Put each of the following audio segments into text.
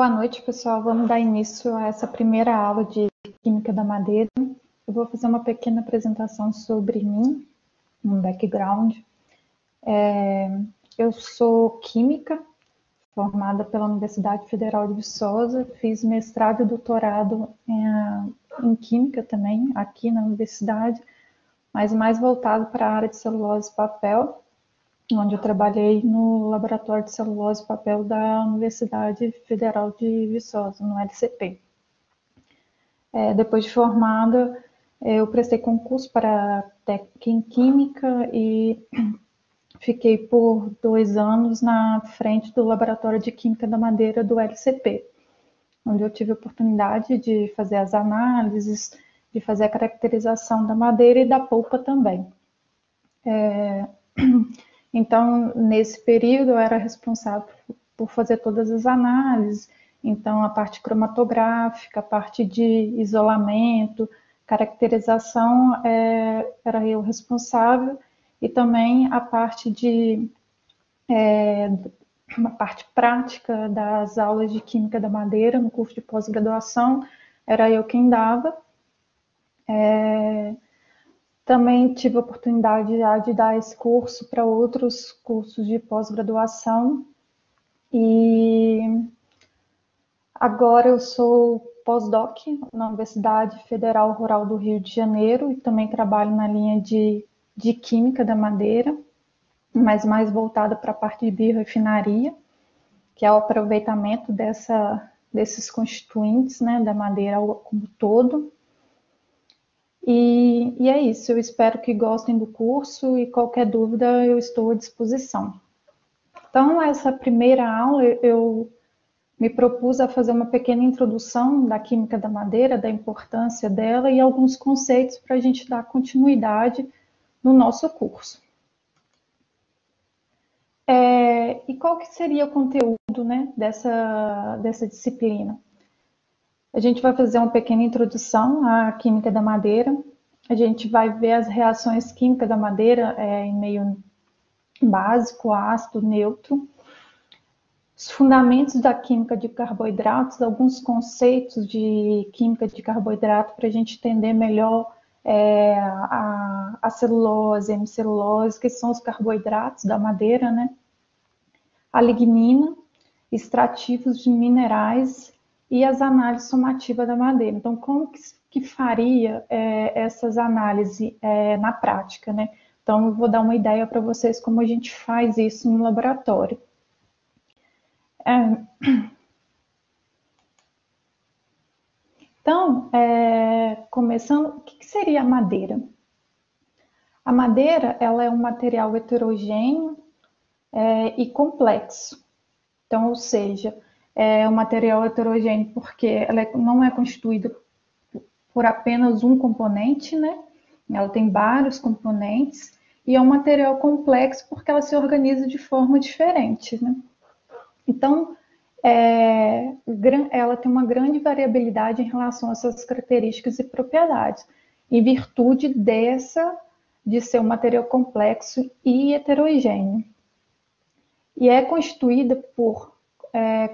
Boa noite, pessoal. Vamos dar início a essa primeira aula de Química da Madeira. Eu vou fazer uma pequena apresentação sobre mim, um background. Eu sou química, formada pela Universidade Federal de Viçosa, fiz mestrado e doutorado em Química também, aqui na universidade, mas mais voltado para a área de celulose e papel, onde eu trabalhei no Laboratório de Celulose e Papel da Universidade Federal de Viçosa, no LCP. Depois de formada, eu prestei concurso para técnica em Química e fiquei por 2 anos na frente do Laboratório de Química da Madeira do LCP, onde eu tive a oportunidade de fazer as análises, de fazer a caracterização da madeira e da polpa também. Então, nesse período, eu era responsável por fazer todas as análises, então a parte cromatográfica, a parte de isolamento, caracterização, era eu responsável, e também a parte uma parte prática das aulas de Química da Madeira, no curso de pós-graduação, era eu quem dava. Também tive a oportunidade já de dar esse curso para outros cursos de pós-graduação. E agora eu sou pós-doc na Universidade Federal Rural do Rio de Janeiro e também trabalho na linha de Química da Madeira, mas mais voltada para a parte de biorefinaria, que é o aproveitamento desses constituintes, né, da madeira como todo. E é isso, eu espero que gostem do curso e qualquer dúvida eu estou à disposição. Então, essa primeira aula eu me propus a fazer uma pequena introdução da química da madeira, da importância dela e alguns conceitos para a gente dar continuidade no nosso curso. E qual que seria o conteúdo, né, dessa disciplina? A gente vai fazer uma pequena introdução à química da madeira. A gente vai ver as reações químicas da madeira em meio básico, ácido, neutro. Os fundamentos da química de carboidratos, alguns conceitos de química de carboidrato para a gente entender melhor a celulose, a hemicelulose, que são os carboidratos da madeira, né? A lignina, extrativos de minerais e as análises somativas da madeira. Então, como que faria essas análises na prática, né? Então, eu vou dar uma ideia para vocês como a gente faz isso no laboratório. Então, começando, o que seria a madeira? A madeira, ela é um material heterogêneo e complexo. Então, ou seja, é um material heterogêneo porque ela não é constituída por apenas um componente, né? Ela tem vários componentes e é um material complexo porque ela se organiza de forma diferente, né? Então, ela tem uma grande variabilidade em relação a suas características e propriedades, em virtude de ser um material complexo e heterogêneo. E é constituída por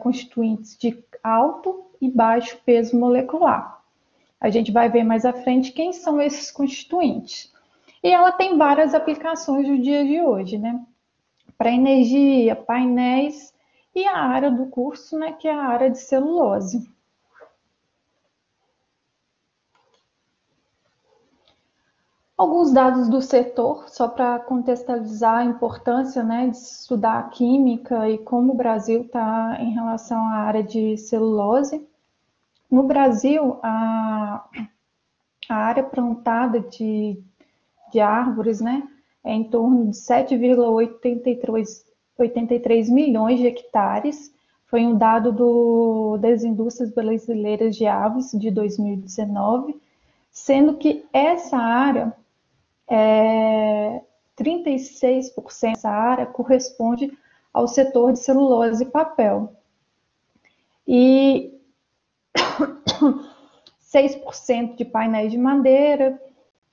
constituintes de alto e baixo peso molecular. A gente vai ver mais à frente quem são esses constituintes. E ela tem várias aplicações no dia de hoje, né? Para energia, painéis e a área do curso, né, que é a área de celulose. Alguns dados do setor, só para contextualizar a importância, né, de estudar a química e como o Brasil está em relação à área de celulose. No Brasil, a área plantada de árvores, né, é em torno de 7,83 milhões de hectares. Foi um dado das indústrias brasileiras de aves de 2019, sendo que essa área, 36% dessa área corresponde ao setor de celulose e papel. E 6% de painéis de madeira,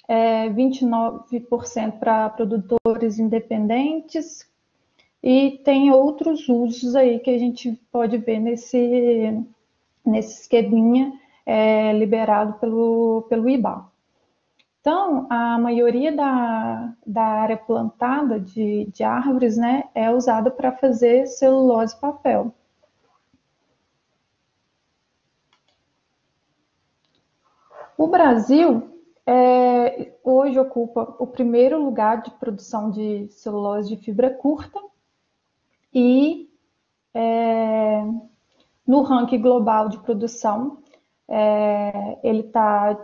29% para produtores independentes, e tem outros usos aí que a gente pode ver nesse esqueminha liberado pelo IBA. Então, a maioria da área plantada de árvores, né, é usada para fazer celulose e papel. O Brasil hoje ocupa o primeiro lugar de produção de celulose de fibra curta e no ranking global de produção, ele está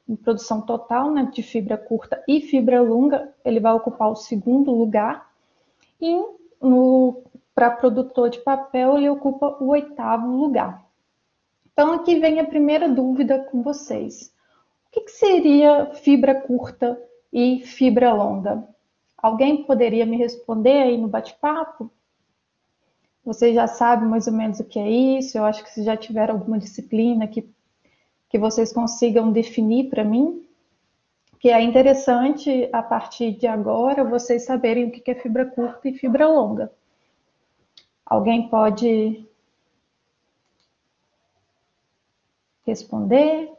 em produção total, né, de fibra curta e fibra longa, ele vai ocupar o segundo lugar. E para produtor de papel, ele ocupa o 8º lugar. Então, aqui vem a primeira dúvida com vocês. O que seria fibra curta e fibra longa? Alguém poderia me responder aí no bate-papo? Vocês já sabem mais ou menos o que é isso? Eu acho que se já tiveram alguma disciplina que vocês consigam definir para mim, que é interessante, a partir de agora, vocês saberem o que é fibra curta e fibra longa. Alguém pode responder?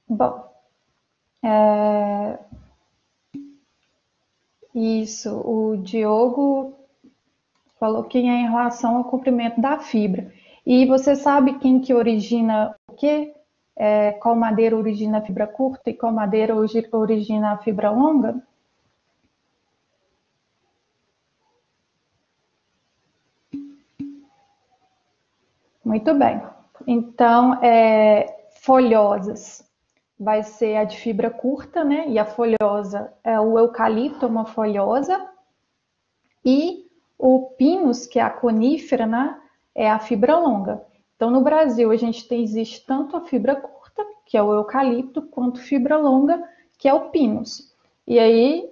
Bom, isso, o Diogo falou que é em relação ao comprimento da fibra. E você sabe quem que origina o quê? Qual madeira origina a fibra curta e qual madeira origina a fibra longa? Muito bem. Então, folhosas vai ser a de fibra curta, né? E a folhosa é o eucalipto, uma folhosa. E o pinus, que é a conífera, né? É a fibra longa. Então, no Brasil, existe tanto a fibra curta, que é o eucalipto, quanto fibra longa, que é o pinus. E aí,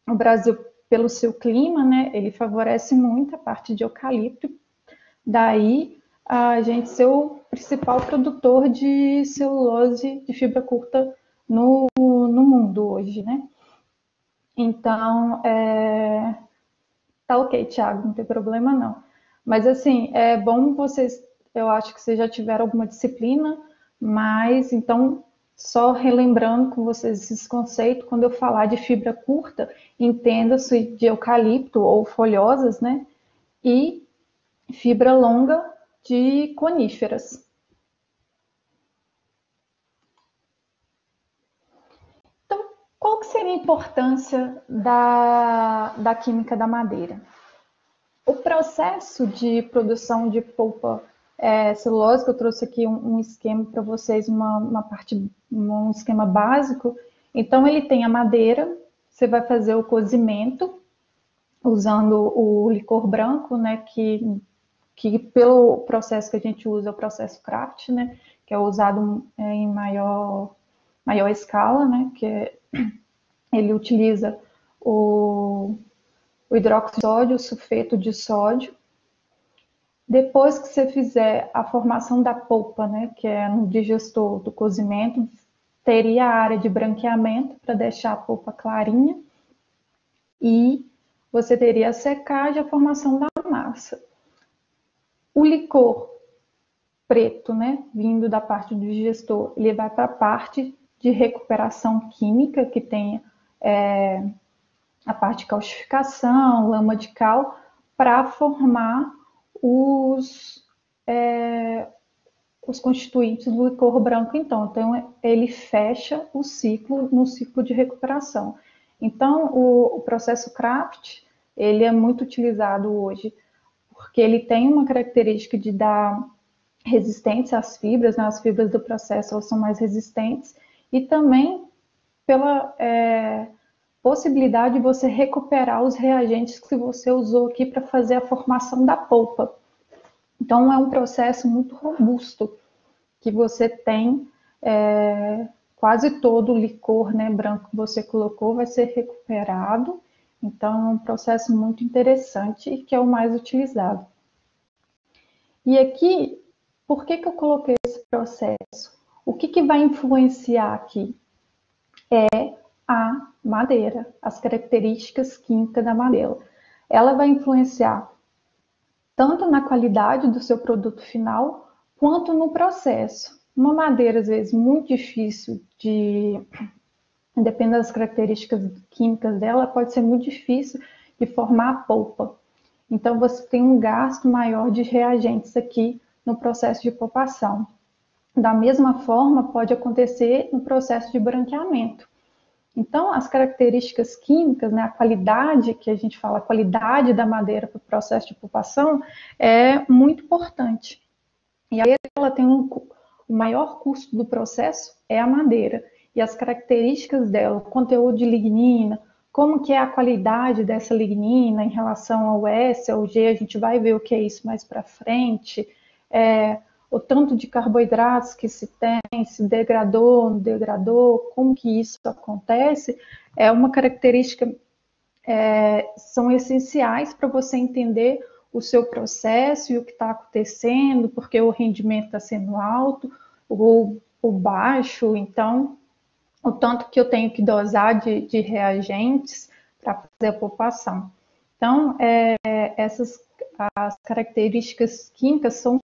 o Brasil, pelo seu clima, né? Ele favorece muito a parte de eucalipto. Daí, a gente ser o principal produtor de celulose de fibra curta no mundo hoje, né? Então, tá ok, Thiago, não tem problema não. Mas assim, é bom vocês, eu acho que vocês já tiveram alguma disciplina, mas então, só relembrando com vocês esses conceitos, quando eu falar de fibra curta, entenda-se de eucalipto ou folhosas, né? E fibra longa de coníferas. Então, qual que seria a importância da química da madeira? O processo de produção de polpa celulose, que eu trouxe aqui um esquema para vocês, um esquema básico. Então, ele tem a madeira, você vai fazer o cozimento, usando o licor branco, né, que pelo processo que a gente usa, é o processo craft, né, que é usado em maior escala, né, ele utiliza o hidróxido de sódio, o sulfeto de sódio. Depois que você fizer a formação da polpa, né, que é no digestor do cozimento, teria a área de branqueamento para deixar a polpa clarinha e você teria a secagem e a formação da massa. O licor preto, né, vindo da parte do digestor, ele vai para a parte de recuperação química, que tem a parte de calcificação, lama de cal, para formar os constituintes do licor branco, então ele fecha o ciclo no ciclo de recuperação. Então, o processo craft, ele é muito utilizado hoje, porque ele tem uma característica de dar resistência às fibras, né? As fibras do processo elas são mais resistentes, e também pela possibilidade de você recuperar os reagentes que você usou aqui para fazer a formação da polpa. Então, é um processo muito robusto, que você tem quase todo o licor, né, branco que você colocou vai ser recuperado. Então, é um processo muito interessante e que é o mais utilizado. E aqui, por que eu coloquei esse processo? O que vai influenciar aqui? A madeira, as características químicas da madeira. Ela vai influenciar tanto na qualidade do seu produto final, quanto no processo. Uma madeira, às vezes, muito difícil de... Dependendo das características químicas dela, pode ser muito difícil de formar a polpa. Então, você tem um gasto maior de reagentes aqui no processo de polpação. Da mesma forma, pode acontecer no processo de branqueamento. Então, as características químicas, né, a qualidade, que a gente fala, a qualidade da madeira para o processo de polpação é muito importante. E aí ela tem o maior custo do processo é a madeira. E as características dela, o conteúdo de lignina, como que é a qualidade dessa lignina em relação ao S, ao G, a gente vai ver o que é isso mais para frente. O tanto de carboidratos que se tem, se degradou, não degradou, como que isso acontece, é uma característica, são essenciais para você entender o seu processo e o que está acontecendo, porque o rendimento está sendo alto ou baixo, então o tanto que eu tenho que dosar de reagentes para fazer a polpação. Então, essas as características químicas são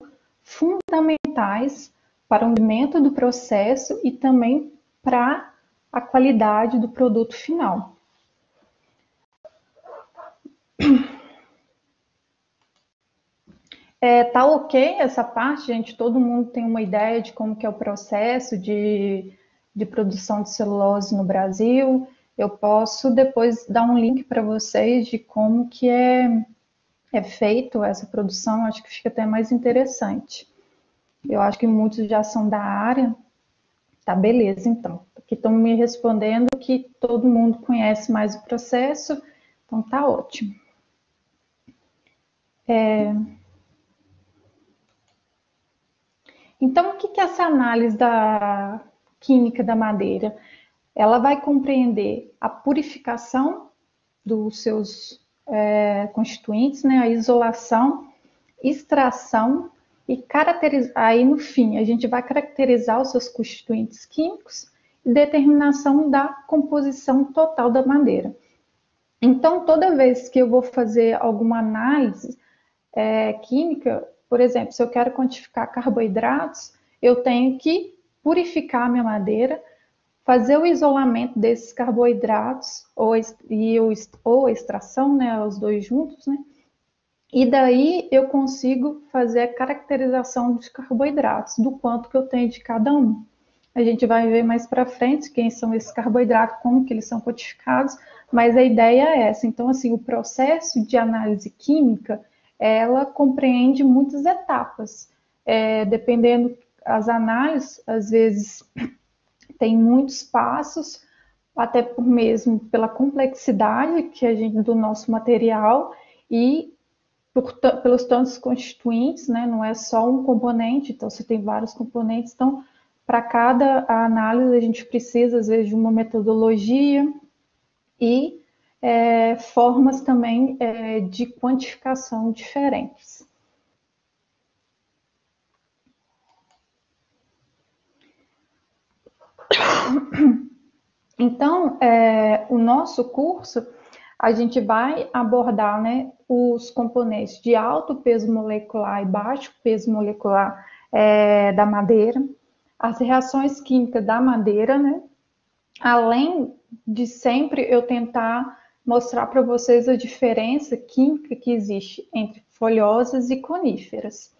fundamentais para o rendimento do processo e também para a qualidade do produto final. Tá ok essa parte, gente? Todo mundo tem uma ideia de como que é o processo de produção de celulose no Brasil. Eu posso depois dar um link para vocês de como que é feito essa produção, acho que fica até mais interessante. Eu acho que muitos já são da área. Tá, beleza, então. Aqui estão me respondendo que todo mundo conhece mais o processo, então tá ótimo. Então, o que é essa análise da química da madeira? Ela vai compreender a purificação dos seus constituintes, né, a isolação, extração e caracterizar. Aí, no fim, a gente vai caracterizar os seus constituintes químicos e determinação da composição total da madeira. Então, toda vez que eu vou fazer alguma análise química, por exemplo, se eu quero quantificar carboidratos, eu tenho que purificar a minha madeira, fazer o isolamento desses carboidratos ou a extração, né, os dois juntos, né? E daí eu consigo fazer a caracterização dos carboidratos, do quanto que eu tenho de cada um. A gente vai ver mais para frente quem são esses carboidratos, como que eles são codificados, mas a ideia é essa. Então, assim, o processo de análise química, ela compreende muitas etapas. Dependendo das análises, às vezes tem muitos passos, até por mesmo pela complexidade que a gente do nosso material e pelos tantos constituintes, né? Não é só um componente, então você tem vários componentes. Então, para cada análise, a gente precisa, às vezes, de uma metodologia e formas também de quantificação diferentes. Então, o nosso curso, a gente vai abordar, né, os componentes de alto peso molecular e baixo peso molecular da madeira, as reações químicas da madeira, né, além de sempre eu tentar mostrar para vocês a diferença química que existe entre folhosas e coníferas.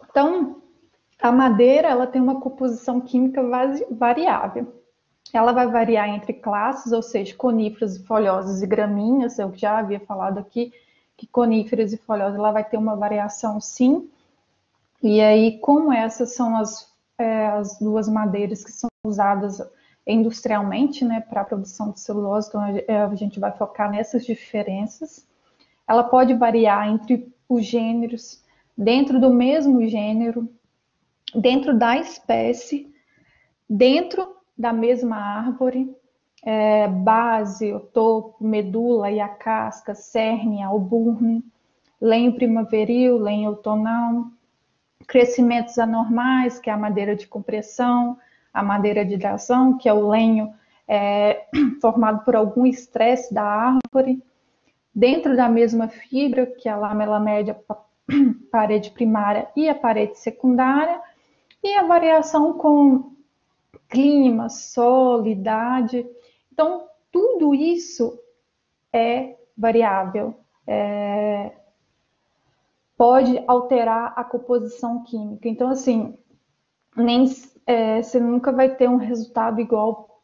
Então, a madeira ela tem uma composição química variável. Ela vai variar entre classes, ou seja, coníferas, folhosas e gramíneas. Eu já havia falado aqui que coníferas e folhosas ela vai ter uma variação sim. E aí, como essas são as duas madeiras que são usadas industrialmente, né, para a produção de celulose, então a gente vai focar nessas diferenças. Ela pode variar entre os gêneros, dentro do mesmo gênero, dentro da espécie, dentro da mesma árvore, base, o topo, medula e a casca, cerne, alburno. lenho primaveril, lenho outonal, crescimentos anormais, que é a madeira de compressão, a madeira de hidratação, que é o lenho formado por algum estresse da árvore, dentro da mesma fibra, que é a lamela média, parede primária e a parede secundária, e a variação com clima, solo, idade. Então, tudo isso é variável, pode alterar a composição química. Então, assim, você nunca vai ter um resultado igual,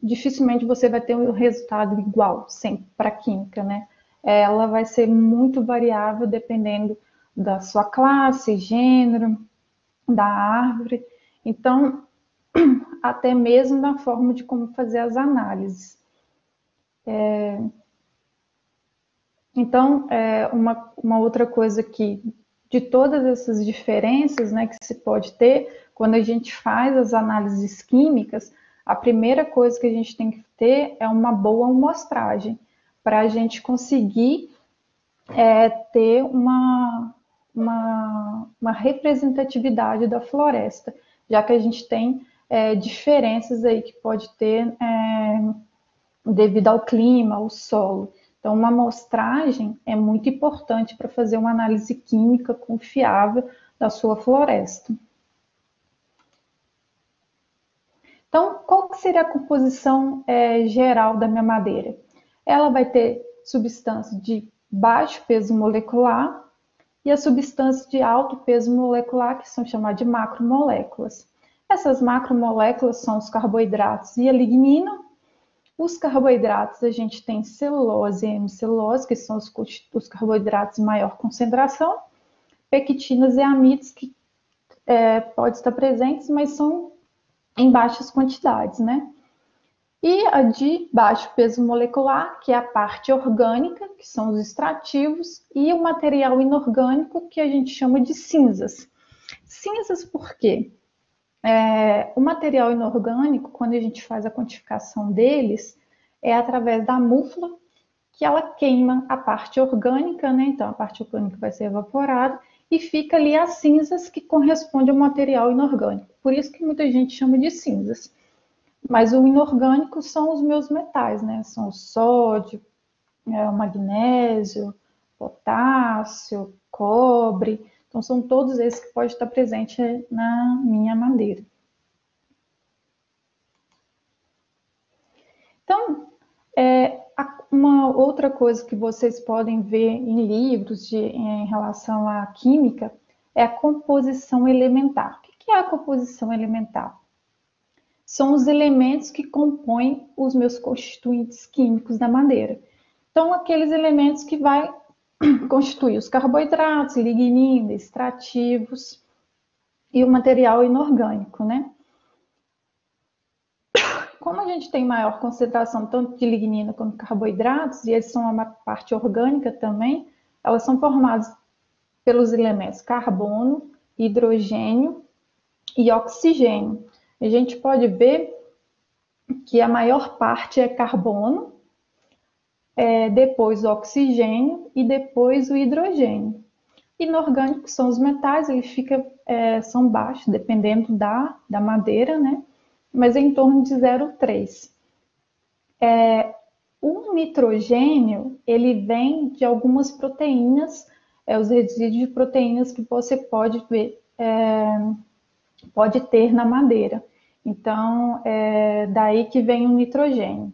dificilmente você vai ter um resultado igual sempre para a química, né? Ela vai ser muito variável dependendo da sua classe, gênero, da árvore. Então, até mesmo na forma de como fazer as análises. Então, uma outra coisa que, de todas essas diferenças, né, que se pode ter, quando a gente faz as análises químicas, a primeira coisa que a gente tem que ter é uma boa amostragem, para a gente conseguir ter uma representatividade da floresta, já que a gente tem diferenças aí que pode ter devido ao clima, ao solo. Então, uma amostragem é muito importante para fazer uma análise química confiável da sua floresta. Então, qual que seria a composição geral da minha madeira? Ela vai ter substância de baixo peso molecular e a substância de alto peso molecular, que são chamadas de macromoléculas. Essas macromoléculas são os carboidratos e a lignina. Os carboidratos, a gente tem celulose e hemicelulose, que são os carboidratos em maior concentração, pectinas e amidos, que podem estar presentes, mas são em baixas quantidades, né? E a de baixo peso molecular, que é a parte orgânica, que são os extrativos, e o material inorgânico, que a gente chama de cinzas. Cinzas por quê? O material inorgânico, quando a gente faz a quantificação deles, é através da mufla, que ela queima a parte orgânica, né? Então a parte orgânica vai ser evaporada e fica ali as cinzas que correspondem ao material inorgânico. Por isso que muita gente chama de cinzas. Mas o inorgânico são os meus metais, né? São o sódio, o magnésio, potássio, cobre. Então são todos esses que podem estar presentes na minha madeira. Então, uma outra coisa que vocês podem ver em livros em relação à química é a composição elementar. O que é a composição elementar? São os elementos que compõem os meus constituintes químicos da madeira. Então, aqueles elementos que vai constituir os carboidratos, lignina, extrativos e o material inorgânico, né? Como a gente tem maior concentração tanto de lignina quanto de carboidratos, e eles são uma parte orgânica também, elas são formadas pelos elementos carbono, hidrogênio e oxigênio. A gente pode ver que a maior parte é carbono, depois o oxigênio e depois o hidrogênio. Inorgânicos são os metais, eles são baixos, dependendo da madeira, né? Mas é em torno de 0,3. O nitrogênio, ele vem de algumas proteínas, os resíduos de proteínas que você pode ver, pode ter na madeira. Então, daí que vem o nitrogênio.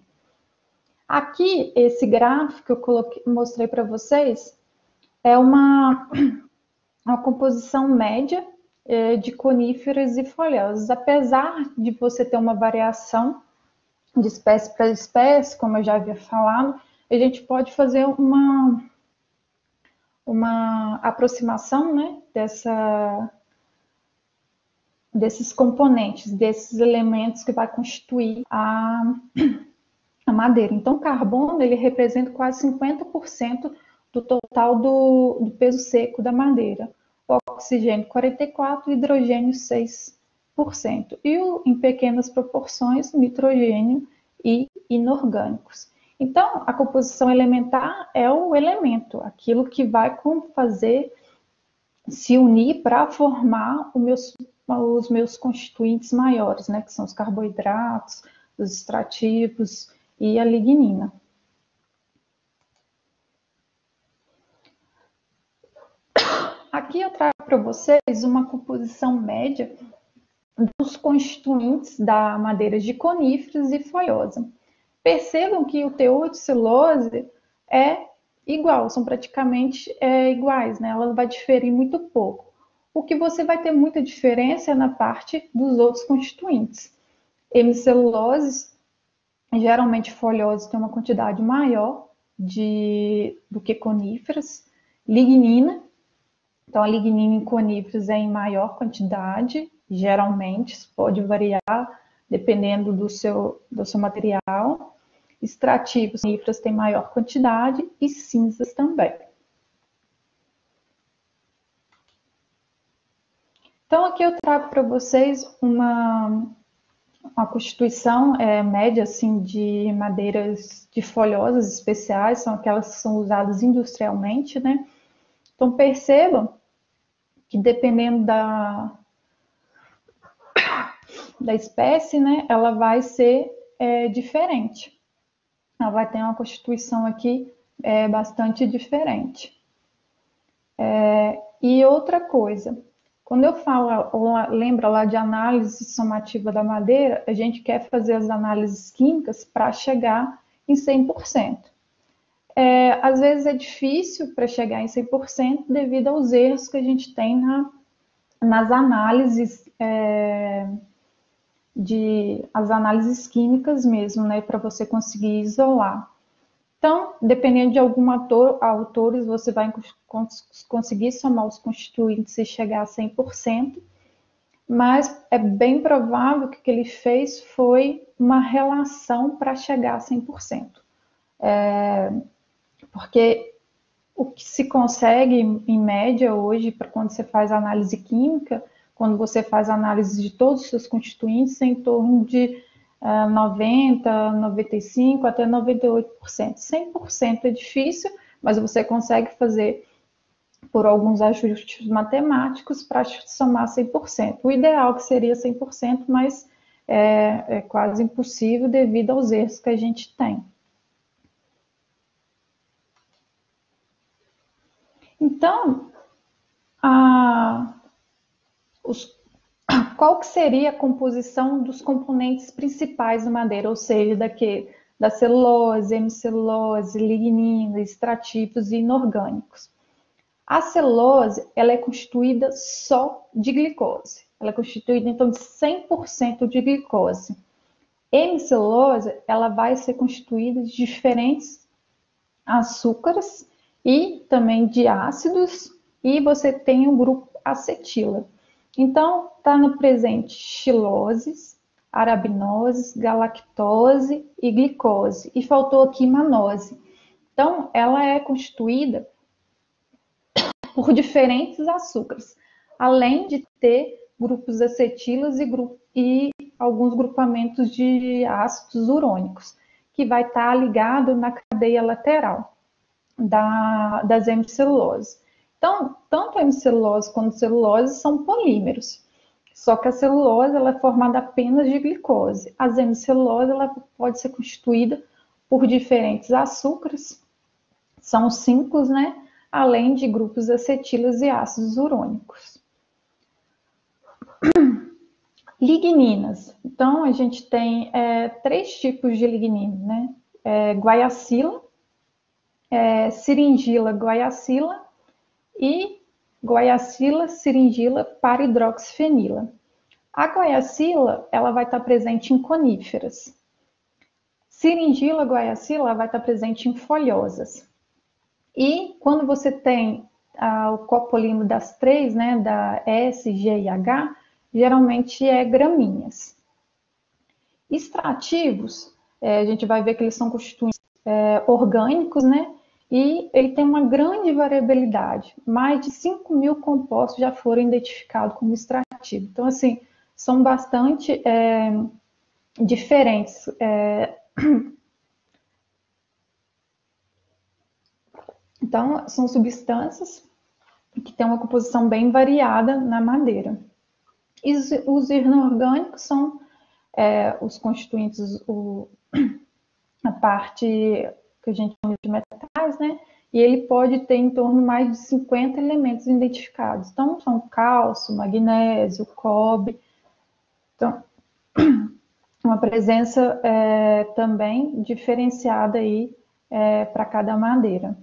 Aqui, esse gráfico que eu mostrei para vocês é uma composição média de coníferas e folhosas. Apesar de você ter uma variação de espécie para espécie, como eu já havia falado, a gente pode fazer uma aproximação, né, desses componentes, desses elementos que vai constituir a madeira. Então, o carbono, ele representa quase 50% do total do peso seco da madeira. O oxigênio, 44%, o hidrogênio, 6%. E em pequenas proporções, nitrogênio e inorgânicos. Então, a composição elementar é o elemento, aquilo que vai fazer se unir para formar os meus constituintes maiores, né, que são os carboidratos, os extrativos e a lignina. Aqui eu trago para vocês uma composição média dos constituintes da madeira de coníferas e folhosa. Percebam que o teor de celulose é igual, são praticamente iguais, né? Ela vai diferir muito pouco. O que você vai ter muita diferença é na parte dos outros constituintes. Hemicelulose, geralmente folhose, tem uma quantidade maior do que coníferas. Lignina, então a lignina em coníferas é em maior quantidade, geralmente, isso pode variar dependendo do seu material. Extrativos, coníferas têm maior quantidade e cinzas também. Então aqui eu trago para vocês uma constituição média assim, de madeiras de folhosas especiais, são aquelas que são usadas industrialmente, né? Então percebam que dependendo da espécie, né, ela vai ser diferente. Ela vai ter uma constituição aqui bastante diferente. E outra coisa, quando eu falo, lembra lá de análise somativa da madeira, a gente quer fazer as análises químicas para chegar em 100%. Às vezes é difícil para chegar em 100% devido aos erros que a gente tem nas análises as análises químicas mesmo, né, para você conseguir isolar. Então, dependendo de algum autores, você vai conseguir somar os constituintes e chegar a 100%, mas é bem provável que o que ele fez foi uma relação para chegar a 100%. Porque o que se consegue, em média, hoje, para quando você faz análise química, quando você faz análise de todos os seus constituintes, é em torno de 90%, 95% até 98%. 100% é difícil, mas você consegue fazer por alguns ajustes matemáticos para somar 100%. O ideal que seria 100%, mas é quase impossível devido aos erros que a gente tem. Então, qual que seria a composição dos componentes principais da madeira, ou seja, da celulose, hemicelulose, lignina, extrativos e inorgânicos? A celulose, ela é constituída só de glicose. Ela é constituída, então, de 100% de glicose. Hemicelulose, ela vai ser constituída de diferentes açúcares e também de ácidos, e você tem o grupo acetila. Então, está no presente xiloses, arabinoses, galactose e glicose. E faltou aqui manose. Então, ela é constituída por diferentes açúcares, além de ter grupos acetilas e alguns grupamentos de ácidos urônicos, que vai estar ligado na cadeia lateral das hemiceluloses. Então, tanto a hemicelulose quanto a celulose são polímeros. Só que a celulose ela é formada apenas de glicose. A hemicelulose ela pode ser constituída por diferentes açúcares, são 5, né? Além de grupos acetilas e ácidos urônicos. Ligninas. Então, a gente tem 3 tipos de lignina, né? Guaiacila, Syringilla guaiacila e Guaiacila Syringilla para-hidroxifenila. A guaiacila, ela vai estar presente em coníferas. Syringilla guaiacila vai estar presente em folhosas. E quando você tem o copolimo das 3, né, da S, G e H, geralmente é gramíneas. Extrativos, a gente vai ver que eles são constituintes orgânicos, né? E ele tem uma grande variabilidade. Mais de 5.000 compostos já foram identificados como extrativos. Então, assim, são bastante diferentes Então, são substâncias que têm uma composição bem variada na madeira. E os inorgânicos são os constituintes, a parte que a gente chama de metais, né? E ele pode ter em torno de mais de 50 elementos identificados. Então, são cálcio, magnésio, cobre. Então, uma presença também diferenciada aí para cada madeira.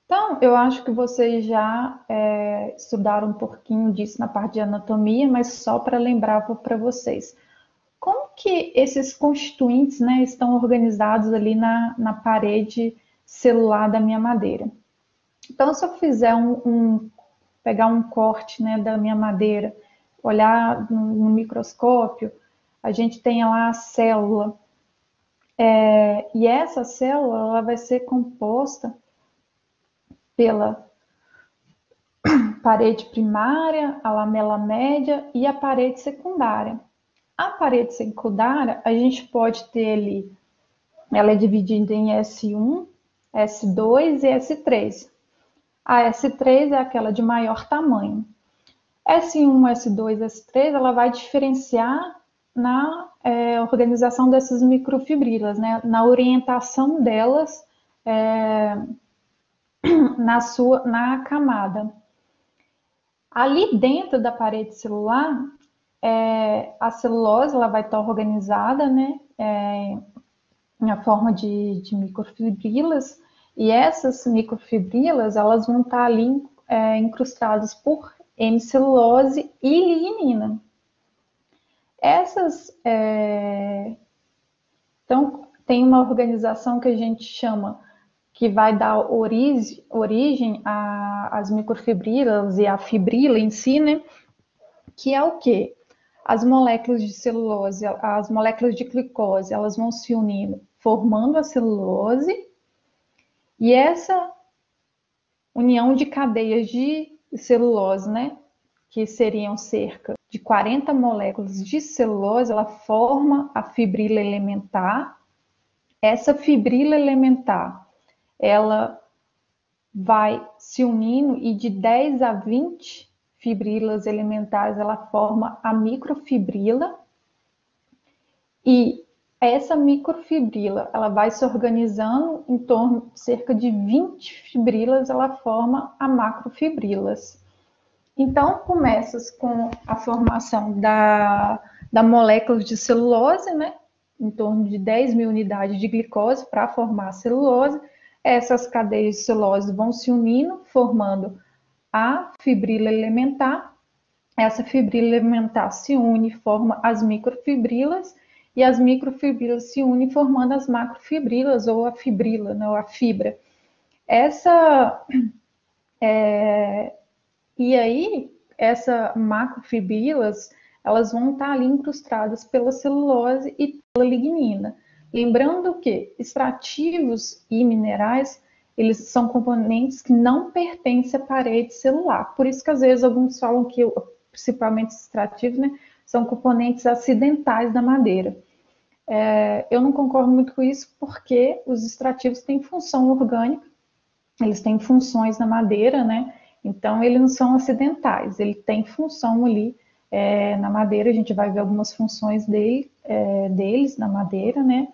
Então, eu acho que vocês já estudaram um pouquinho disso na parte de anatomia, mas só para lembrar para vocês. Como que esses constituintes, né, estão organizados ali na parede celular da minha madeira? Então, se eu fizer pegar um corte, né, da minha madeira, olhar no microscópio, a gente tem lá a célula. E essa célula ela vai ser composta pela parede primária, a lamela média e a parede secundária. A parede secundária, a gente pode ter ali, ela é dividida em S1, S2 e S3. A S3 é aquela de maior tamanho. S1, S2, S3, ela vai diferenciar na organização dessas microfibrilas, né? Na orientação delas na camada. Ali dentro da parede celular, a celulose ela vai estar organizada, né? Na forma de microfibrilas, e essas microfibrilas elas vão estar ali incrustadas por hemicelulose e lignina. Então, tem uma organização que a gente chama, que vai dar origem às microfibrilas e à fibrila em si, né? Que é o quê? As moléculas de celulose, as moléculas de glicose, elas vão se unindo, formando a celulose, e essa união de cadeias de celulose, né? Que seriam cerca de 40 moléculas de celulose, ela forma a fibrila elementar. Essa fibrila elementar, ela vai se unindo e de 10 a 20 fibrilas elementares, ela forma a microfibrila. E essa microfibrila, ela vai se organizando em torno de cerca de 20 fibrilas, ela forma a macrofibrilas. Então, começa com a formação da molécula de celulose, né? Em torno de 10 mil unidades de glicose para formar a celulose. Essas cadeias de celulose vão se unindo, formando a fibrila elementar. Essa fibrila elementar se une e forma as microfibrilas, e as microfibrilas se unem formando as macrofibrilas, ou a fibrila, né, ou a fibra. E aí, essas macrofibrilas, elas vão estar ali incrustadas pela celulose e pela lignina. Lembrando que extrativos e minerais, eles são componentes que não pertencem à parede celular. Por isso que às vezes alguns falam que, principalmente extrativos, né, são componentes acidentais da madeira. Eu não concordo muito com isso, porque os extrativos têm função orgânica, eles têm funções na madeira, né? Então, eles não são acidentais, ele tem função ali na madeira, a gente vai ver algumas funções deles na madeira, né?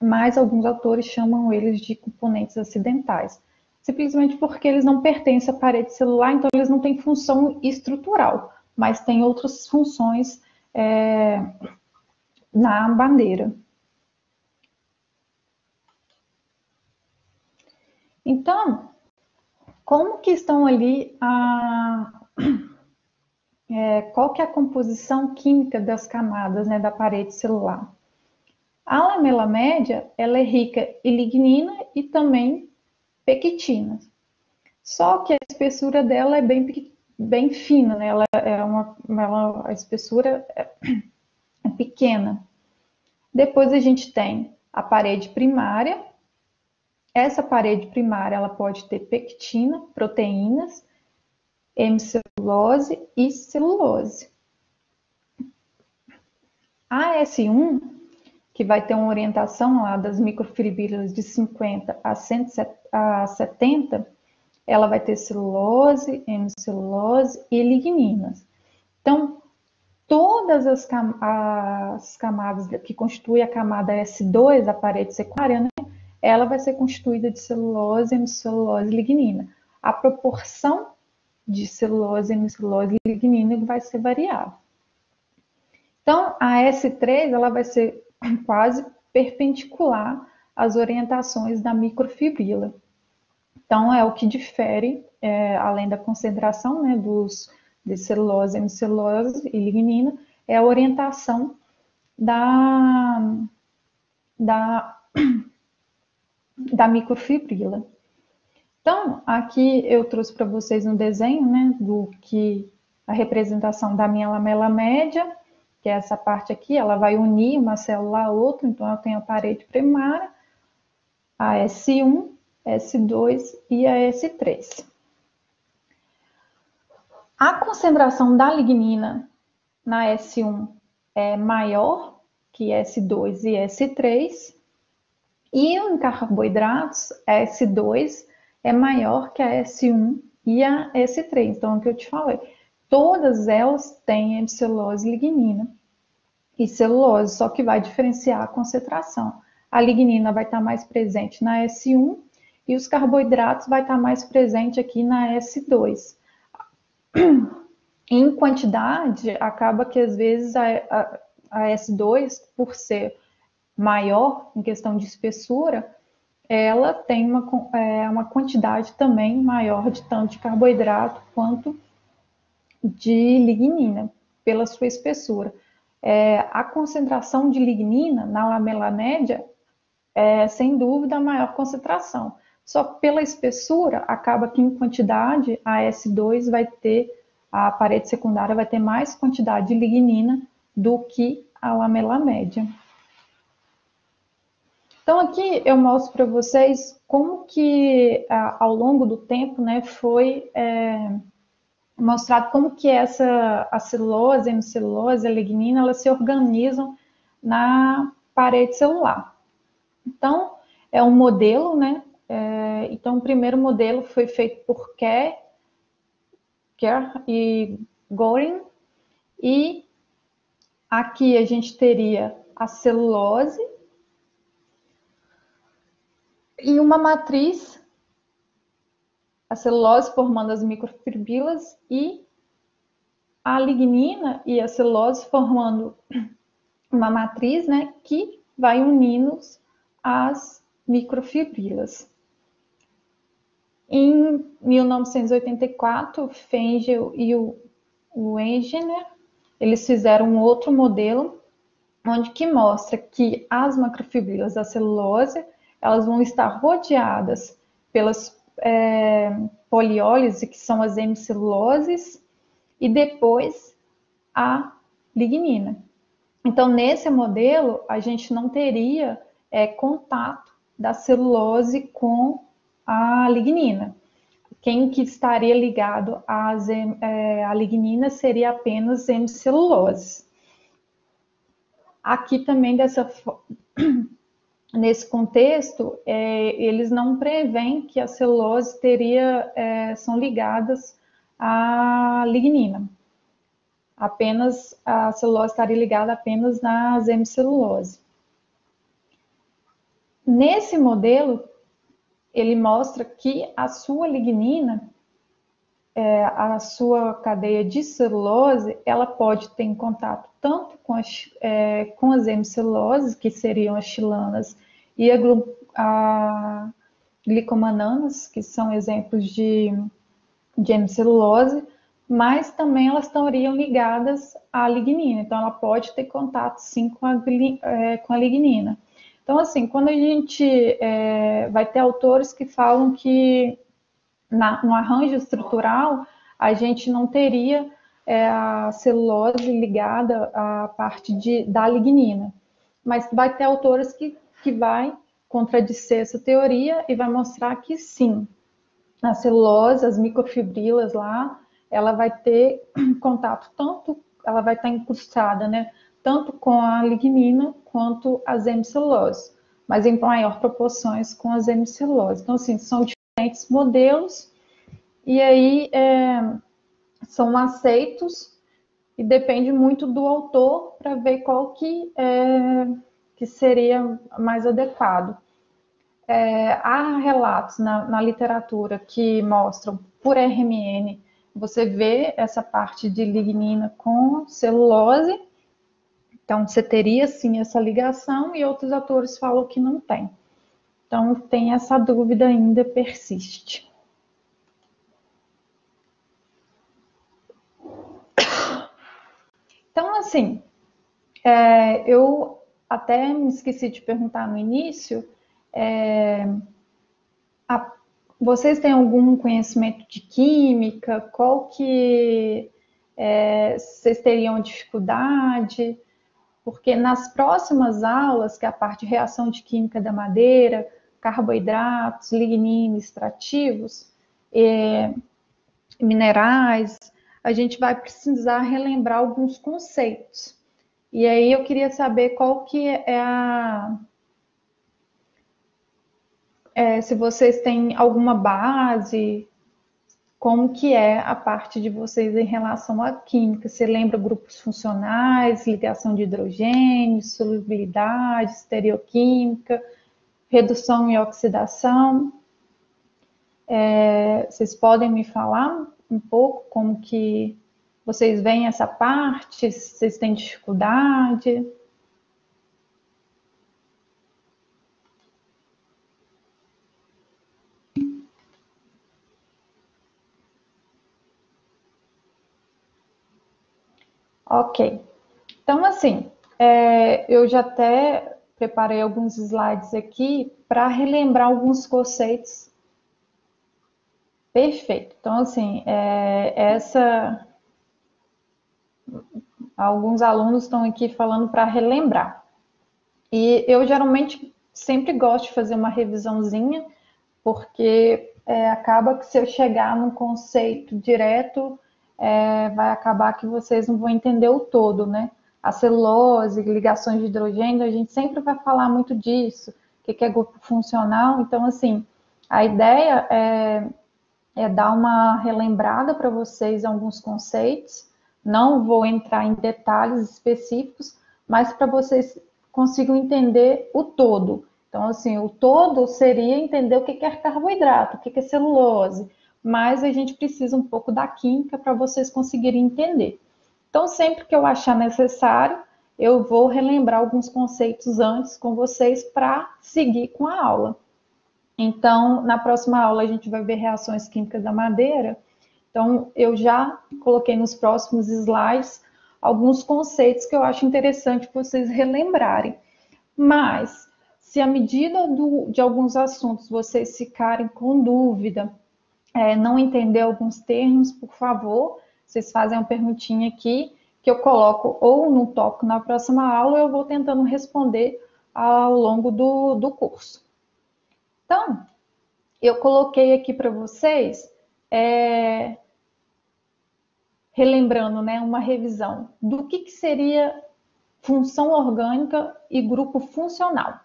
Mas alguns autores chamam eles de componentes acidentais, simplesmente porque eles não pertencem à parede celular, então eles não têm função estrutural, mas têm outras funções na madeira. Então, como que estão ali qual que é a composição química das camadas, né, da parede celular? A lamela média, ela é rica em lignina e também pectina. Só que a espessura dela é bem fina, né? A espessura é pequena. Depois a gente tem a parede primária. Essa parede primária ela pode ter pectina, proteínas, hemicelulose e celulose. A S1, que vai ter uma orientação lá das microfibrilas de 50 a 70, ela vai ter celulose, hemicelulose e ligninas. Então, todas as camadas que constituem a camada S2, a parede secundária, né, ela vai ser constituída de celulose, hemicelulose e lignina. A proporção de celulose, hemicelulose e lignina vai ser variável. Então, a S3 ela vai ser quase perpendicular às orientações da microfibrila. Então, é o que difere, além da concentração, né, de celulose, hemicelulose e lignina, é a orientação da microfibrila. Então, aqui eu trouxe para vocês um desenho, né, do que a representação da minha lamela média, que é essa parte aqui, ela vai unir uma célula a outra, então eu tenho a parede primária, a S1, S2 e a S3. A concentração da lignina na S1 é maior que S2 e S3, e em carboidratos, a S2 é maior que a S1 e a S3. Então, é o que eu te falei. Todas elas têm hemicelulose e lignina e celulose, só que vai diferenciar a concentração. A lignina vai estar mais presente na S1 e os carboidratos vai estar mais presente aqui na S2. Em quantidade, acaba que às vezes a S2, por ser maior em questão de espessura, ela tem uma quantidade também maior de tanto de carboidrato quanto de lignina, pela sua espessura. A concentração de lignina na lamela média é, sem dúvida, a maior concentração. Só que pela espessura, acaba que em quantidade, a S2 vai ter, a parede secundária vai ter mais quantidade de lignina do que a lamela média. Então, aqui eu mostro para vocês como que, ao longo do tempo, né, foi mostrado como que a celulose, a hemicelulose, a lignina, elas se organizam na parede celular. Então, é um modelo, né? Então, o primeiro modelo foi feito por Kerr e Goring, e aqui a gente teria a celulose e uma matriz, a celulose formando as microfibrilas e a lignina e a celulose formando uma matriz, né, que vai unindo as microfibrilas. Em 1984, o Fengel e o Wegener, eles fizeram um outro modelo, onde que mostra que as macrofibrilas da celulose, elas vão estar rodeadas pelas poliólise, que são as hemiceluloses, e depois a lignina. Então, nesse modelo, a gente não teria contato da celulose com a lignina. Quem que estaria ligado à lignina seria apenas hemicelulose. Aqui também, nesse contexto, eles não prevêem que a celulose são ligadas à lignina. Apenas a celulose estaria ligada apenas nas hemicelulose. Nesse modelo, ele mostra que a sua lignina, a sua cadeia de celulose, ela pode ter em contato tanto com as hemiceluloses, que seriam as xilanas, e a glicomananas, que são exemplos de hemicelulose, mas também elas estariam ligadas à lignina. Então, ela pode ter contato, sim, com a lignina. Então, assim, quando a gente vai ter autores que falam que no arranjo estrutural a gente não teria a celulose ligada à parte da lignina, mas vai ter autores que vai contradizer essa teoria e vai mostrar que sim, a celulose, as microfibrilas lá, ela vai ter contato ela vai estar incrustada, né, tanto com a lignina quanto as hemiceluloses, mas em maior proporções com as hemiceluloses. Então, assim, são diferentes modelos e aí são aceitos e depende muito do autor para ver qual que seria mais adequado. Há relatos na literatura que mostram por RMN, você vê essa parte de lignina com celulose, então você teria sim essa ligação, e outros autores falam que não tem. Então tem essa dúvida ainda, persiste. Então, assim, eu até me esqueci de perguntar no início, vocês têm algum conhecimento de química? Qual que vocês teriam dificuldade? Porque nas próximas aulas, que é a parte de reação de química da madeira, carboidratos, lignina, extrativos, minerais, a gente vai precisar relembrar alguns conceitos. E aí eu queria saber qual que se vocês têm alguma base, como que é a parte de vocês em relação à química. Você lembra grupos funcionais, ligação de hidrogênio, solubilidade, estereoquímica, redução e oxidação? Vocês podem me falar um pouco como que vocês veem essa parte? Vocês têm dificuldade? Ok. Então, assim, eu já até preparei alguns slides aqui para relembrar alguns conceitos. Perfeito. Então, assim, alguns alunos estão aqui falando para relembrar. E eu geralmente sempre gosto de fazer uma revisãozinha, porque acaba que se eu chegar num conceito direto, vai acabar que vocês não vão entender o todo, né? A celulose, ligações de hidrogênio, a gente sempre vai falar muito disso, o que é grupo funcional. Então, assim, a ideia é dar uma relembrada para vocês em alguns conceitos. Não vou entrar em detalhes específicos, mas para vocês consigam entender o todo. Então, assim, o todo seria entender o que é carboidrato, o que é celulose, mas a gente precisa um pouco da química para vocês conseguirem entender. Então, sempre que eu achar necessário, eu vou relembrar alguns conceitos antes com vocês para seguir com a aula. Então, na próxima aula, a gente vai ver reações químicas da madeira. Então, eu já coloquei nos próximos slides alguns conceitos que eu acho interessante vocês relembrarem. Mas, se à medida de alguns assuntos vocês ficarem com dúvida, não entender alguns termos, por favor, vocês fazem uma perguntinha aqui, que eu coloco ou no tópico na próxima aula, ou eu vou tentando responder ao longo do curso. Então, eu coloquei aqui para vocês, relembrando, né, uma revisão do que seria função orgânica e grupo funcional.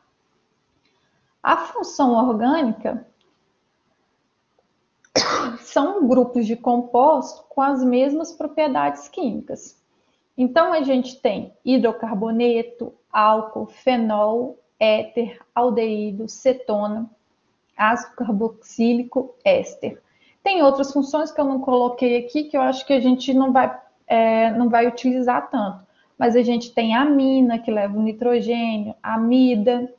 A função orgânica são grupos de compostos com as mesmas propriedades químicas. Então, a gente tem hidrocarboneto, álcool, fenol, éter, aldeído, cetona, ácido carboxílico, éster. Tem outras funções que eu não coloquei aqui, que eu acho que a gente não vai utilizar tanto. Mas a gente tem amina, que leva o nitrogênio, amida.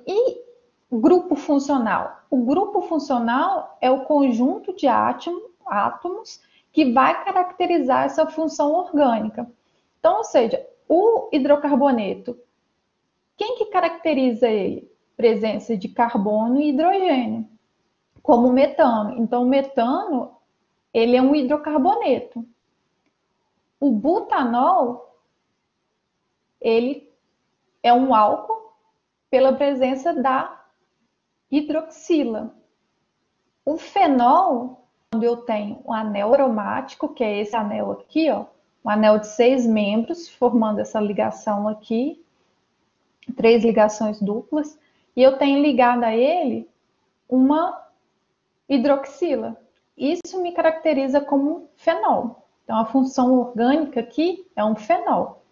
E grupo funcional. O grupo funcional é o conjunto de átomos que vai caracterizar essa função orgânica. Então, ou seja, o hidrocarboneto, quem que caracteriza ele? Presença de carbono e hidrogênio, como o metano. Então, o metano, ele é um hidrocarboneto. O butanol, ele é um álcool pela presença da hidroxila. O fenol, quando eu tenho um anel aromático, que é esse anel aqui, ó, um anel de 6 membros, formando essa ligação aqui, 3 ligações duplas, e eu tenho ligado a ele uma hidroxila. Isso me caracteriza como um fenol. Então, a função orgânica aqui é um fenol.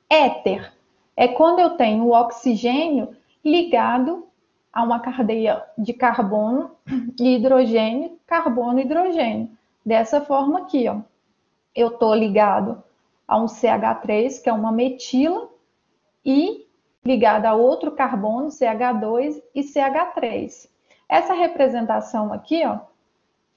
Éter é quando eu tenho o oxigênio ligado a uma cadeia de carbono e hidrogênio, carbono e hidrogênio. Dessa forma aqui, ó, eu estou ligado a um CH3, que é uma metila, e ligado a outro carbono, CH2 e CH3. Essa representação aqui, ó,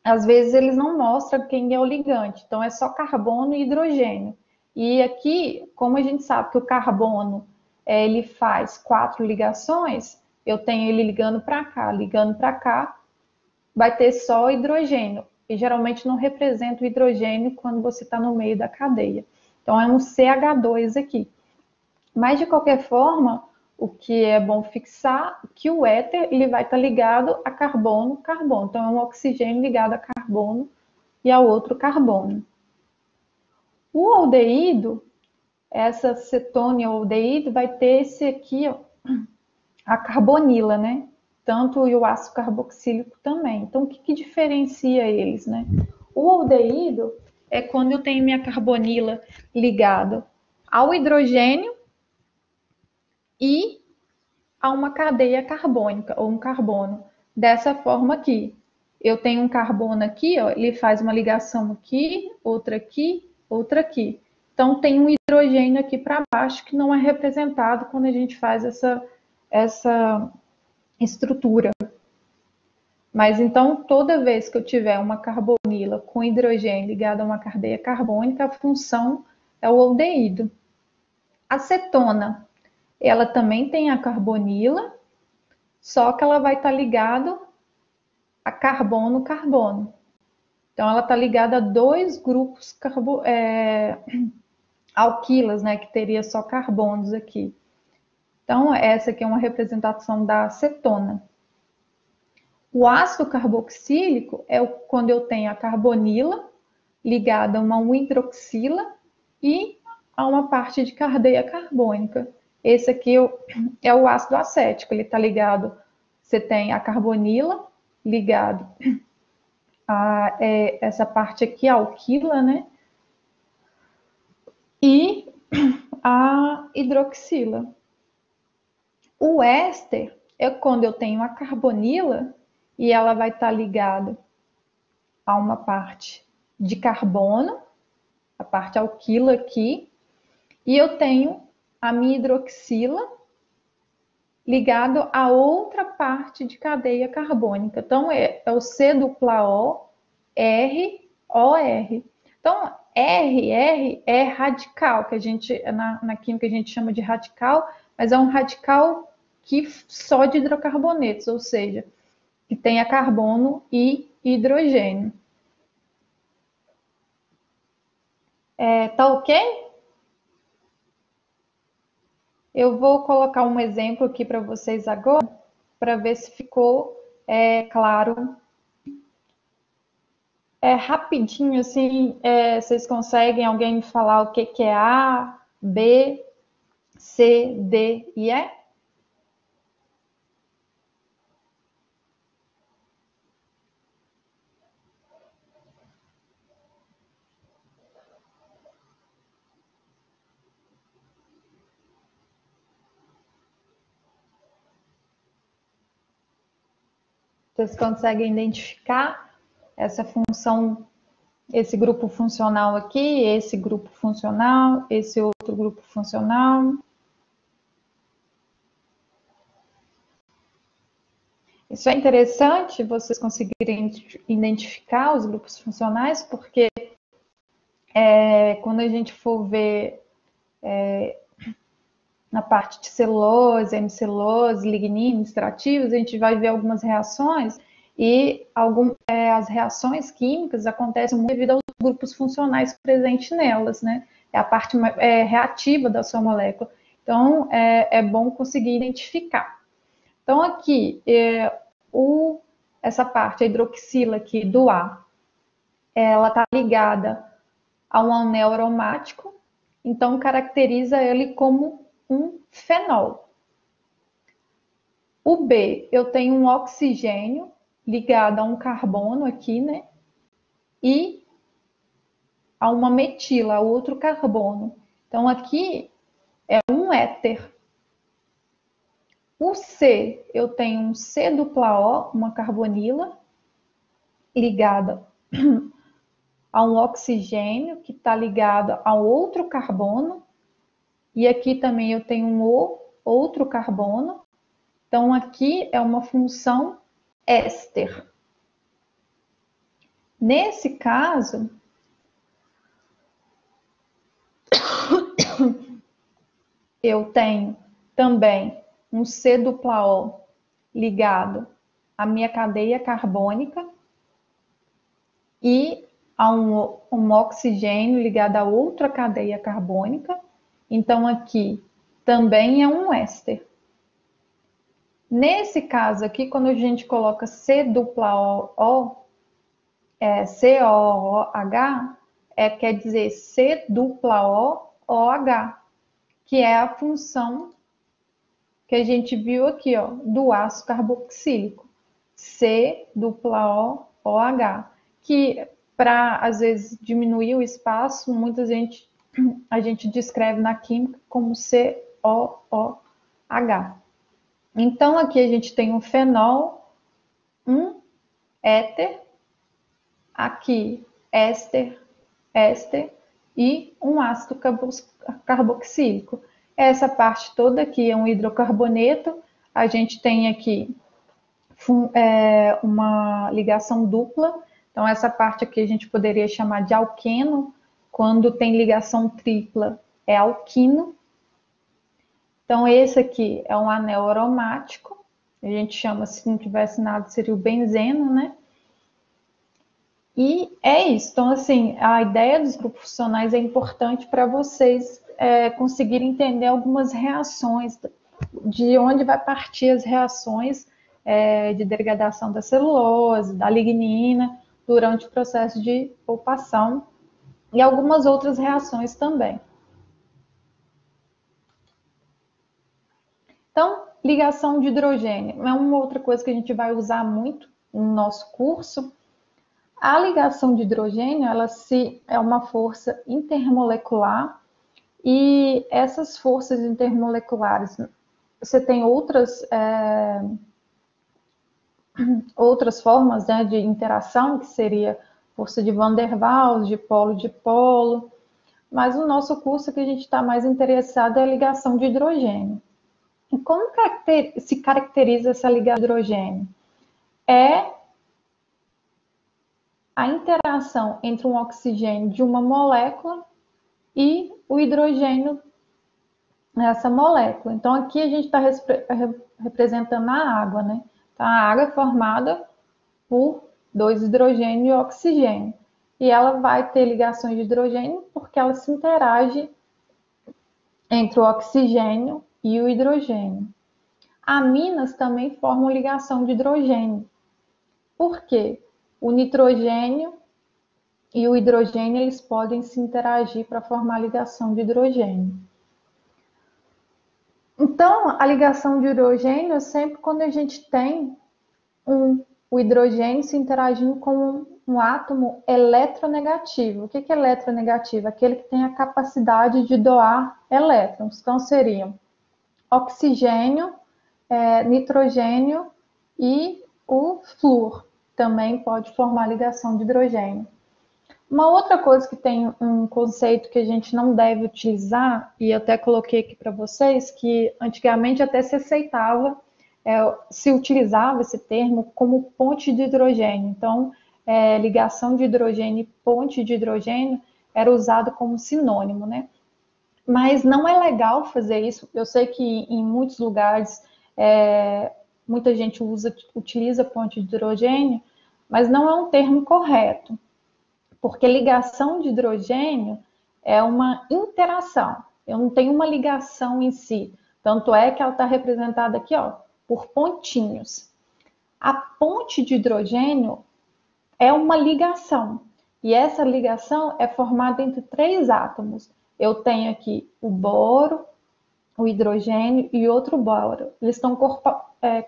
às vezes eles não mostram quem é o ligante, então é só carbono e hidrogênio. E aqui, como a gente sabe que o carbono ele faz 4 ligações, eu tenho ele ligando para cá, vai ter só hidrogênio. E geralmente não representa o hidrogênio quando você está no meio da cadeia. Então é um CH2 aqui. Mas de qualquer forma, o que é bom fixar é que o éter ele vai estar ligado a carbono, carbono. Então é um oxigênio ligado a carbono e a outro carbono. O aldeído, essa cetônia aldeído, vai ter esse aqui, ó, a carbonila, né? Tanto e o ácido carboxílico também. Então, o que diferencia eles, né? O aldeído é quando eu tenho minha carbonila ligada ao hidrogênio e a uma cadeia carbônica, ou um carbono. Dessa forma aqui. Eu tenho um carbono aqui, ó, ele faz uma ligação aqui, outra aqui, outra aqui. Então, tem um hidrogênio aqui para baixo que não é representado quando a gente faz essa estrutura. Mas então, toda vez que eu tiver uma carbonila com hidrogênio ligado a uma cadeia carbônica, a função é o aldeído. A cetona, ela também tem a carbonila, só que ela vai estar ligada a carbono-carbono. Então, ela está ligada a 2 grupos alquilas, né, que teria só carbonos aqui. Então, essa aqui é uma representação da cetona. O ácido carboxílico é quando eu tenho a carbonila ligada a uma hidroxila e a uma parte de cadeia carbônica. Esse aqui é o ácido acético, ele está ligado, você tem a carbonila ligado a essa parte aqui, a alquila, né? E a hidroxila. O éster é quando eu tenho a carbonila e ela vai estar ligada a uma parte de carbono, a parte alquila aqui, e eu tenho a minha hidroxila ligado a outra parte de cadeia carbônica. Então, é o C dupla O, R, O, R. Então, R é radical, que a gente, na química a gente chama de radical, mas é um radical que só de hidrocarbonetos, ou seja, que tenha carbono e hidrogênio. Tá ok? Eu vou colocar um exemplo aqui para vocês agora, para ver se ficou claro. Rapidinho, assim, vocês conseguem alguém me falar o que é A, B, C, D e E? Vocês conseguem identificar essa função, esse grupo funcional aqui, esse grupo funcional, esse outro grupo funcional? Isso é interessante, vocês conseguirem identificar os grupos funcionais, porque quando a gente for ver na parte de celulose, hemicelulose, lignina, extrativos, a gente vai ver algumas reações e as reações químicas acontecem muito devido aos grupos funcionais presentes nelas, né? É a parte reativa da sua molécula. Então, é bom conseguir identificar. Então, aqui, essa parte, a hidroxila aqui do A, ela está ligada a um anel aromático, então caracteriza ele como um fenol. O B, eu tenho um oxigênio ligado a um carbono aqui, né? E a uma metila, a outro carbono. Então aqui é um éter. O C, eu tenho um C dupla O, uma carbonila, ligada a um oxigênio que está ligado a outro carbono. E aqui também eu tenho um O, outro carbono. Então aqui é uma função éster. Nesse caso, eu tenho também um C dupla O ligado à minha cadeia carbônica e a um oxigênio ligado a outra cadeia carbônica. Então aqui também é um éster. Nesse caso aqui, quando a gente coloca C dupla O, COOH, quer dizer C dupla OH, que é a função que a gente viu aqui, ó, do ácido carboxílico, C dupla OH, que para às vezes diminuir o espaço, a gente descreve na química como COOH. Então aqui a gente tem um fenol, um éter, aqui éster e um ácido carboxílico. Essa parte toda aqui é um hidrocarboneto. A gente tem aqui uma ligação dupla. Então, essa parte aqui a gente poderia chamar de alqueno. Quando tem ligação tripla, é alquino. Então, esse aqui é um anel aromático. A gente chama, se não tivesse nada, seria o benzeno, né? E é isso. Então, assim, a ideia dos grupos funcionais é importante para vocês conseguirem entender algumas reações, de onde vai partir as reações de degradação da celulose, da lignina, durante o processo de polpação e algumas outras reações também. Então, ligação de hidrogênio é uma outra coisa que a gente vai usar muito no nosso curso. A ligação de hidrogênio, é uma força intermolecular e essas forças intermoleculares, você tem outras formas, né, de interação, que seria força de Van der Waals, de polo, mas o nosso curso que a gente está mais interessado é a ligação de hidrogênio. E como se caracteriza essa ligação de hidrogênio? É a interação entre um oxigênio de uma molécula e o hidrogênio nessa molécula. Então, aqui a gente está representando a água, né? Então, a água é formada por 2 hidrogênio e oxigênio. E ela vai ter ligações de hidrogênio porque ela se interage entre o oxigênio e o hidrogênio. Aminas também formam ligação de hidrogênio. Por quê? O nitrogênio e o hidrogênio eles podem se interagir para formar ligação de hidrogênio. Então, a ligação de hidrogênio é sempre quando a gente tem o hidrogênio se interagindo com um átomo eletronegativo. O que é eletronegativo? Aquele que tem a capacidade de doar elétrons. Então, seriam oxigênio, nitrogênio e o flúor. Também pode formar ligação de hidrogênio. Uma outra coisa que tem um conceito que a gente não deve utilizar, e eu até coloquei aqui para vocês, que antigamente até se aceitava, se utilizava esse termo como ponte de hidrogênio. Então, ligação de hidrogênio e ponte de hidrogênio era usado como sinônimo, né? Mas não é legal fazer isso. Eu sei que em muitos lugares muita gente utiliza ponte de hidrogênio, mas não é um termo correto, porque ligação de hidrogênio é uma interação. Eu não tenho uma ligação em si. Tanto é que ela está representada aqui, ó, por pontinhos. A ponte de hidrogênio é uma ligação. E essa ligação é formada entre 3 átomos. Eu tenho aqui o boro, o hidrogênio e outro boro. Eles estão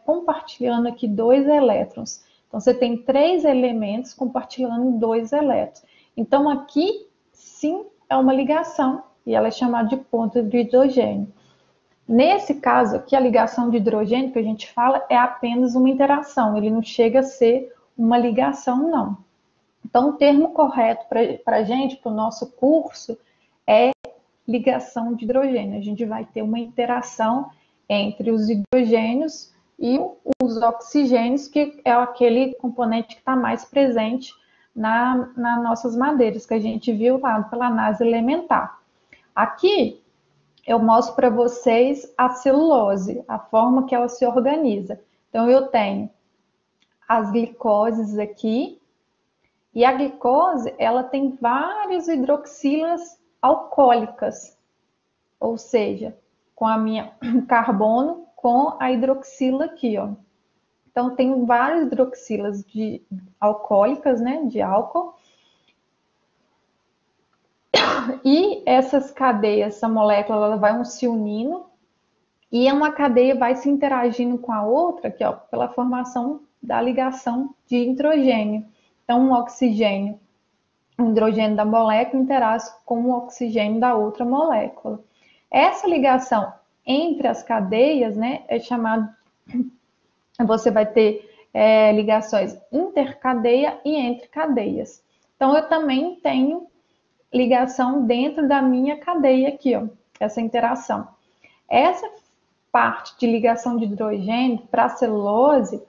compartilhando aqui 2 elétrons. Então, você tem 3 elementos compartilhando 2 elétrons. Então, aqui, sim, é uma ligação, e ela é chamada de ponto de hidrogênio. Nesse caso aqui, a ligação de hidrogênio que a gente fala é apenas uma interação, ele não chega a ser uma ligação, não. Então, o termo correto para a gente, para o nosso curso, é ligação de hidrogênio. A gente vai ter uma interação entre os hidrogênios e os oxigênios, que é aquele componente que está mais presente nas nossas madeiras, que a gente viu lá pela análise elementar. Aqui eu mostro para vocês a celulose, a forma que ela se organiza. Então, eu tenho as glicoses aqui, e a glicose, ela tem várias hidroxilas alcoólicas, ou seja, com a minha carbono com a hidroxila aqui, ó. Então, tem várias hidroxilas alcoólicas, né, de álcool. E essas cadeias, essa molécula, ela vai se unindo e uma cadeia vai se interagindo com a outra, aqui, ó, pela formação da ligação de hidrogênio. Então, um oxigênio, um hidrogênio da molécula interage com o oxigênio da outra molécula. Essa ligação entre as cadeias, né, é chamado, você vai ter ligações intercadeia e entre cadeias. Então, eu também tenho ligação dentro da minha cadeia aqui, ó, essa interação. Essa parte de ligação de hidrogênio para a celulose,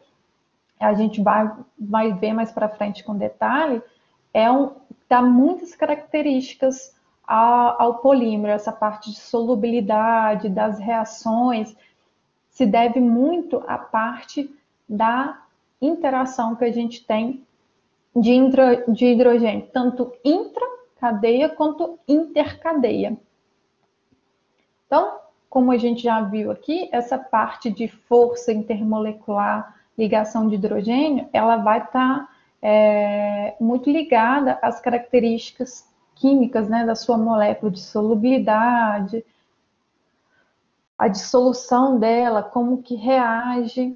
a gente vai ver mais para frente com detalhe, dá muitas características ao polímero, essa parte de solubilidade, das reações, se deve muito à parte da interação que a gente tem de hidrogênio, tanto intracadeia quanto intercadeia. Então, como a gente já viu aqui, essa parte de força intermolecular, ligação de hidrogênio, ela vai estar muito ligada às características químicas, né, da sua molécula de solubilidade, a dissolução dela, como que reage.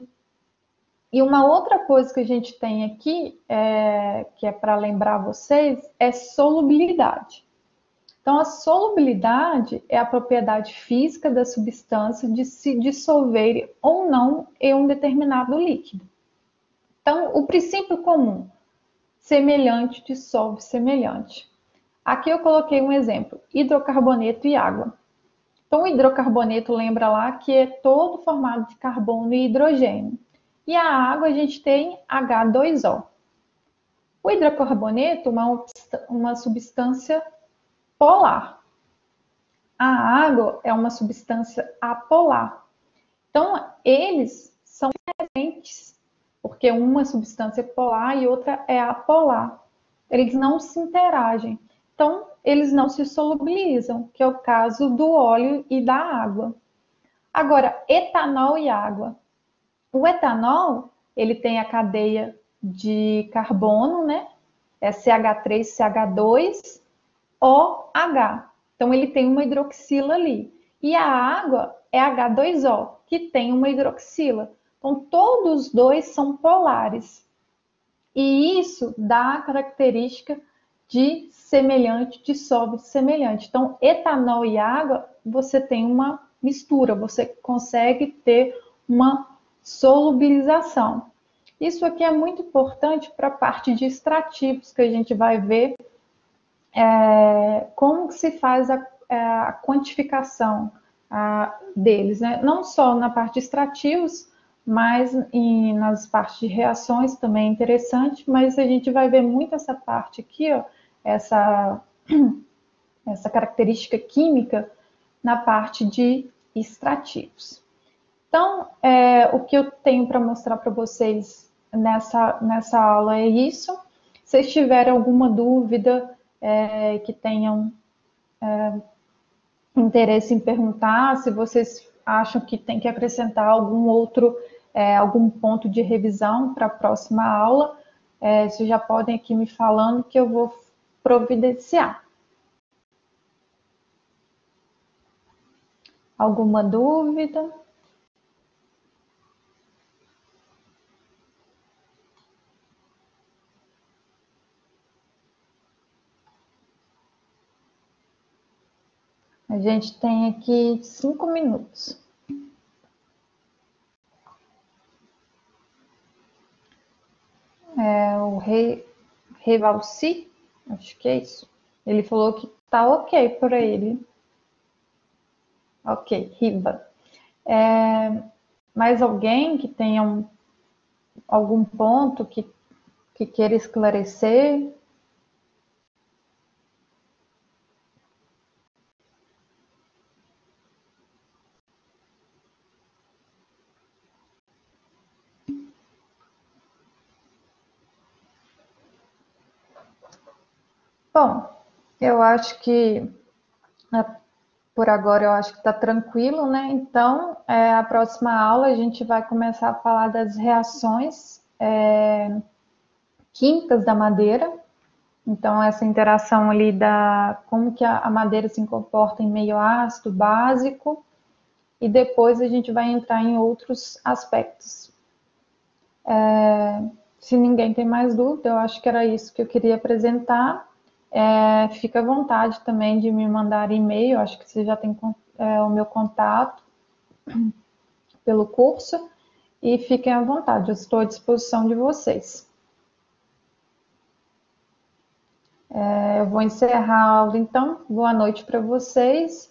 E uma outra coisa que a gente tem aqui, que é para lembrar vocês, é solubilidade. Então, a solubilidade é a propriedade física da substância de se dissolver ou não em um determinado líquido. Então, o princípio comum, semelhante dissolve semelhante. Aqui eu coloquei um exemplo, hidrocarboneto e água. Então, o hidrocarboneto, lembra lá que é todo formado de carbono e hidrogênio. E a água a gente tem H2O. O hidrocarboneto é uma substância polar. A água é uma substância apolar. Então, eles são diferentes, porque uma substância é polar e outra é apolar. Eles não se interagem. Então, eles não se solubilizam, que é o caso do óleo e da água. Agora, etanol e água. O etanol, ele tem a cadeia de carbono, né? É CH3, CH2, OH. Então, ele tem uma hidroxila ali. E a água é H2O, que tem uma hidroxila. Então, todos os dois são polares. E isso dá a característica de semelhante, dissolve semelhante. Então, etanol e água, você tem uma mistura, você consegue ter uma solubilização. Isso aqui é muito importante para a parte de extrativos, que a gente vai ver como se faz a quantificação deles, né? Não só na parte de extrativos, mas nas partes de reações também é interessante, mas a gente vai ver muito essa parte aqui, ó, essa característica química na parte de extrativos. Então, o que eu tenho para mostrar para vocês nessa aula é isso. Se vocês tiverem alguma dúvida, que tenham interesse em perguntar, se vocês acham que tem que acrescentar algum ponto de revisão para a próxima aula, vocês já podem aqui me falando que eu vou providenciar. Alguma dúvida? A gente tem aqui 5 minutos. O Rei Valci, acho que é isso. Ele falou que tá ok para ele. Ok, Riva. Mais alguém que tenha algum ponto que queira esclarecer? Bom, eu acho que por agora eu acho que está tranquilo, né? Então, a próxima aula a gente vai começar a falar das reações químicas da madeira. Então, essa interação ali da como que a madeira se comporta em meio ácido, básico, e depois a gente vai entrar em outros aspectos. Se ninguém tem mais dúvida, eu acho que era isso que eu queria apresentar. Fica à vontade também de me mandar e-mail, acho que você já tem o meu contato pelo curso, e fiquem à vontade, eu estou à disposição de vocês. Eu vou encerrar a aula então, boa noite para vocês